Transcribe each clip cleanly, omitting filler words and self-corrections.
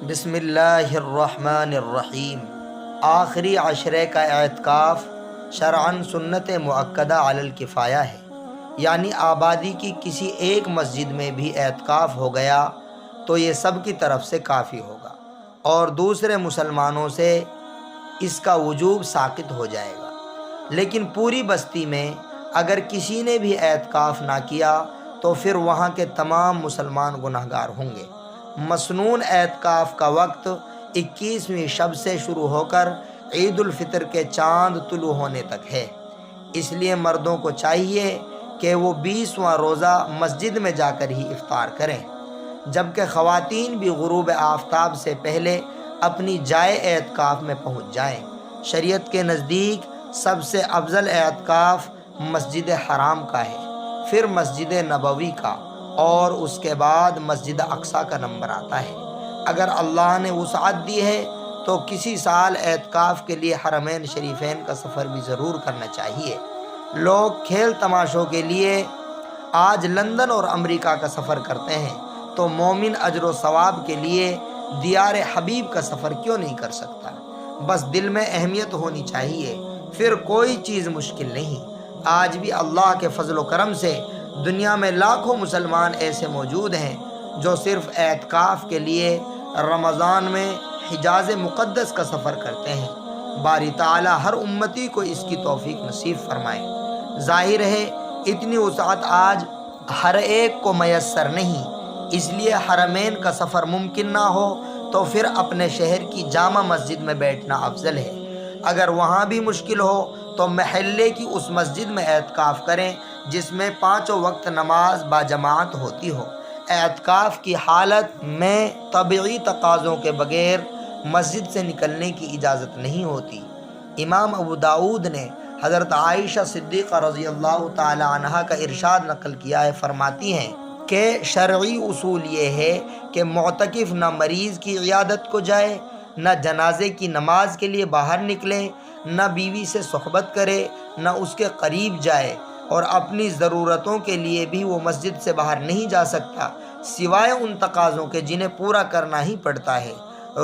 بسم اللہ الرحمن الرحیم۔ آخری عشرے کا اعتکاف شرعاً سنت مؤکدہ علی الکفایہ ہے، یعنی آبادی کی کسی ایک مسجد میں بھی اعتکاف ہو گیا تو یہ سب کی طرف سے کافی ہوگا اور دوسرے مسلمانوں سے اس کا وجوب ساقط ہو جائے گا۔ لیکن پوری بستی میں اگر کسی نے بھی اعتکاف نہ کیا تو پھر وہاں کے تمام مسلمان گنہگار ہوں گے۔ مسنون اعتکاف کا وقت 21ویں شب سے شروع ہو کر عید الفطر کے چاند طلوع ہونے تک ہے، اس لیے مردوں کو چاہیے کہ وہ 20واں روزہ مسجد میں جا کر ہی افطار کریں، جبکہ خواتین بھی غروب آفتاب سے پہلے اپنی جائے اعتکاف میں پہنچ جائیں۔ شریعت کے نزدیک سب سے افضل اعتکاف مسجد حرام کا ہے، پھر مسجد نبوی کا اور اس کے بعد مسجد اقصیٰ کا نمبر آتا ہے۔ اگر اللہ نے وسعت دی ہے تو کسی سال اعتکاف کے لیے حرمین شریفین کا سفر بھی ضرور کرنا چاہیے۔ لوگ کھیل تماشوں کے لیے آج لندن اور امریکہ کا سفر کرتے ہیں تو مومن اجر و ثواب کے لیے دیار حبیب کا سفر کیوں نہیں کر سکتا؟ بس دل میں اہمیت ہونی چاہیے، پھر کوئی چیز مشکل نہیں۔ آج بھی اللہ کے فضل و کرم سے دنیا میں لاکھوں مسلمان ایسے موجود ہیں جو صرف اعتکاف کے لیے رمضان میں حجاز مقدس کا سفر کرتے ہیں۔ باری تعالی ہر امتی کو اس کی توفیق نصیب فرمائے۔ ظاہر ہے اتنی وسعت آج ہر ایک کو میسر نہیں، اس لیے حرمین کا سفر ممکن نہ ہو تو پھر اپنے شہر کی جامع مسجد میں بیٹھنا افضل ہے۔ اگر وہاں بھی مشکل ہو تو محلے کی اس مسجد میں اعتکاف کریں جس میں 5 وقت نماز باجماعت ہوتی ہو۔ اعتکاف کی حالت میں طبعی تقاضوں کے بغیر مسجد سے نکلنے کی اجازت نہیں ہوتی۔ امام ابو داؤد نے حضرت عائشہ صدیقہ رضی اللہ تعالی عنہا کا ارشاد نقل کیا ہے، فرماتی ہیں کہ شرعی اصول یہ ہے کہ معتکف نہ مریض کی عیادت کو جائے، نہ جنازے کی نماز کے لیے باہر نکلے، نہ بیوی سے صحبت کرے، نہ اس کے قریب جائے، اور اپنی ضرورتوں کے لیے بھی وہ مسجد سے باہر نہیں جا سکتا سوائے ان تقاضوں کے جنہیں پورا کرنا ہی پڑتا ہے۔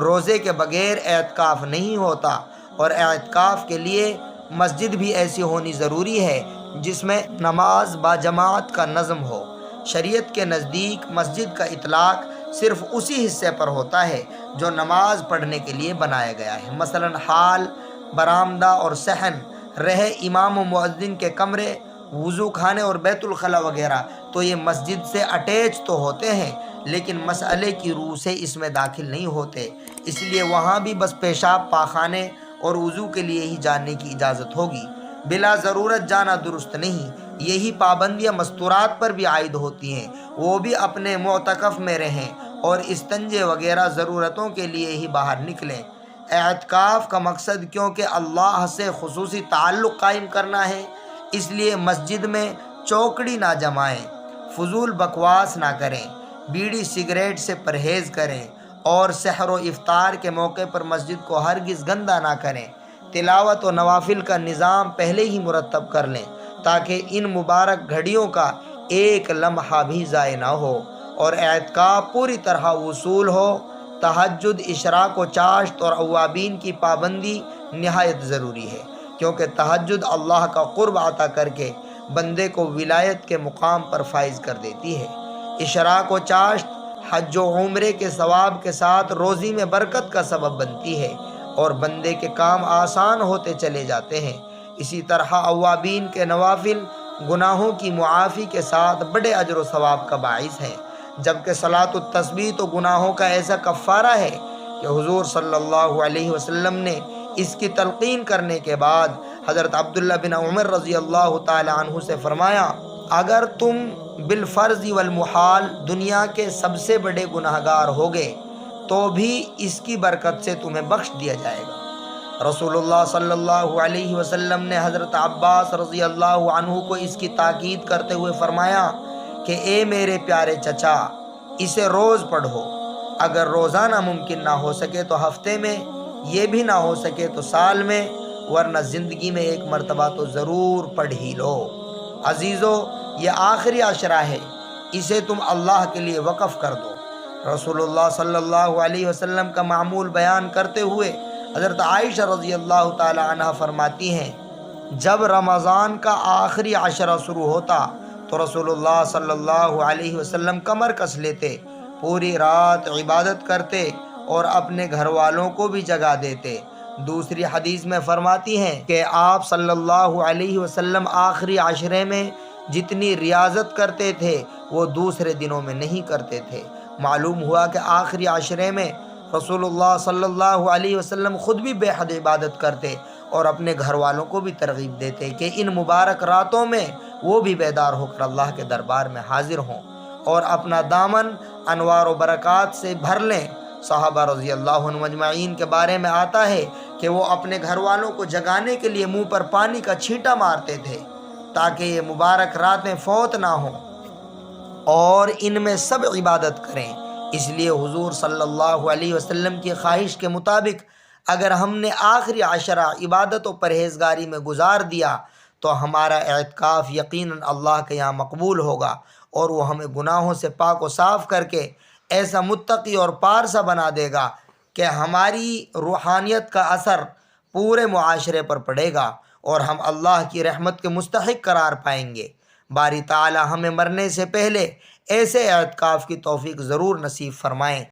روزے کے بغیر اعتکاف نہیں ہوتا، اور اعتکاف کے لیے مسجد بھی ایسی ہونی ضروری ہے جس میں نماز باجماعت کا نظم ہو۔ شریعت کے نزدیک مسجد کا اطلاق صرف اسی حصے پر ہوتا ہے جو نماز پڑھنے کے لیے بنایا گیا ہے، مثلا ہال، برآمدہ اور صحن، رہ امام و مؤذن کے کمرے، وضو خانے اور بیت الخلاء وغیرہ تو یہ مسجد سے اٹیچ تو ہوتے ہیں لیکن مسئلے کی روح سے اس میں داخل نہیں ہوتے، اس لیے وہاں بھی بس پیشاب پاخانے اور وضو کے لیے ہی جانے کی اجازت ہوگی، بلا ضرورت جانا درست نہیں۔ یہی پابندیاں مستورات پر بھی عائد ہوتی ہیں، وہ بھی اپنے معتکف میں رہیں اور استنجے وغیرہ ضرورتوں کے لیے ہی باہر نکلیں۔ اعتکاف کا مقصد کیونکہ اللہ سے خصوصی تعلق قائم کرنا ہے، اس لیے مسجد میں چوکڑی نہ جمائیں، فضول بکواس نہ کریں، بیڑی سگریٹ سے پرہیز کریں اور سحر و افطار کے موقع پر مسجد کو ہرگز گندہ نہ کریں۔ تلاوت و نوافل کا نظام پہلے ہی مرتب کر لیں تاکہ ان مبارک گھڑیوں کا ایک لمحہ بھی ضائع نہ ہو اور اعتکاف پوری طرح وصول ہو۔ تہجد، اشراق و چاشت اور اوابین کی پابندی نہایت ضروری ہے، کیونکہ تہجد اللہ کا قرب عطا کر کے بندے کو ولایت کے مقام پر فائز کر دیتی ہے۔ اشراق و چاشت حج و عمرے کے ثواب کے ساتھ روزی میں برکت کا سبب بنتی ہے اور بندے کے کام آسان ہوتے چلے جاتے ہیں۔ اسی طرح اوابین کے نوافل گناہوں کی معافی کے ساتھ بڑے اجر و ثواب کا باعث ہیں، جبکہ صلاۃ التسبیح تو گناہوں کا ایسا کفارہ ہے کہ حضور صلی اللہ علیہ وسلم نے اس کی تلقین کرنے کے بعد حضرت عبداللہ بن عمر رضی اللہ تعالی عنہ سے فرمایا، اگر تم بالفرض والمحال دنیا کے سب سے بڑے گناہگار ہوگے تو بھی اس کی برکت سے تمہیں بخش دیا جائے گا۔ رسول اللہ صلی اللہ علیہ وسلم نے حضرت عباس رضی اللہ عنہ کو اس کی تاکید کرتے ہوئے فرمایا کہ اے میرے پیارے چچا، اسے روز پڑھو، اگر روزانہ ممکن نہ ہو سکے تو ہفتے میں، یہ بھی نہ ہو سکے تو سال میں، ورنہ زندگی میں ایک مرتبہ تو ضرور پڑھ ہی لو۔ عزیزو، یہ آخری عشرہ ہے، اسے تم اللہ کے لیے وقف کر دو۔ رسول اللہ صلی اللہ علیہ وسلم کا معمول بیان کرتے ہوئے حضرت عائشہ رضی اللہ تعالی عنہ فرماتی ہیں، جب رمضان کا آخری عشرہ شروع ہوتا تو رسول اللہ صلی اللہ علیہ وسلم کمر کس لیتے، پوری رات عبادت کرتے اور اپنے گھر والوں کو بھی جگا دیتے۔ دوسری حدیث میں فرماتی ہیں کہ آپ صلی اللہ علیہ وسلم آخری عشرے میں جتنی ریاضت کرتے تھے وہ دوسرے دنوں میں نہیں کرتے تھے۔ معلوم ہوا کہ آخری عشرے میں رسول اللہ صلی اللہ علیہ وسلم خود بھی بے حد عبادت کرتے اور اپنے گھر والوں کو بھی ترغیب دیتے کہ ان مبارک راتوں میں وہ بھی بیدار ہو کر اللہ کے دربار میں حاضر ہوں اور اپنا دامن انوار و برکات سے بھر لیں۔ صحابہ رضی اللہ عنہم اجمعین کے بارے میں آتا ہے کہ وہ اپنے گھر والوں کو جگانے کے لیے منہ پر پانی کا چھینٹا مارتے تھے تاکہ یہ مبارک راتیں فوت نہ ہوں اور ان میں سب عبادت کریں۔ اس لیے حضور صلی اللہ علیہ وسلم کی خواہش کے مطابق اگر ہم نے آخری عشرہ عبادت و پرہیزگاری میں گزار دیا تو ہمارا اعتکاف یقیناً اللہ کے یہاں مقبول ہوگا اور وہ ہمیں گناہوں سے پاک و صاف کر کے ایسا متقی اور پارسا بنا دے گا کہ ہماری روحانیت کا اثر پورے معاشرے پر پڑے گا اور ہم اللہ کی رحمت کے مستحق قرار پائیں گے۔ باری تعالی ہمیں مرنے سے پہلے ایسے اعتکاف کی توفیق ضرور نصیب فرمائیں۔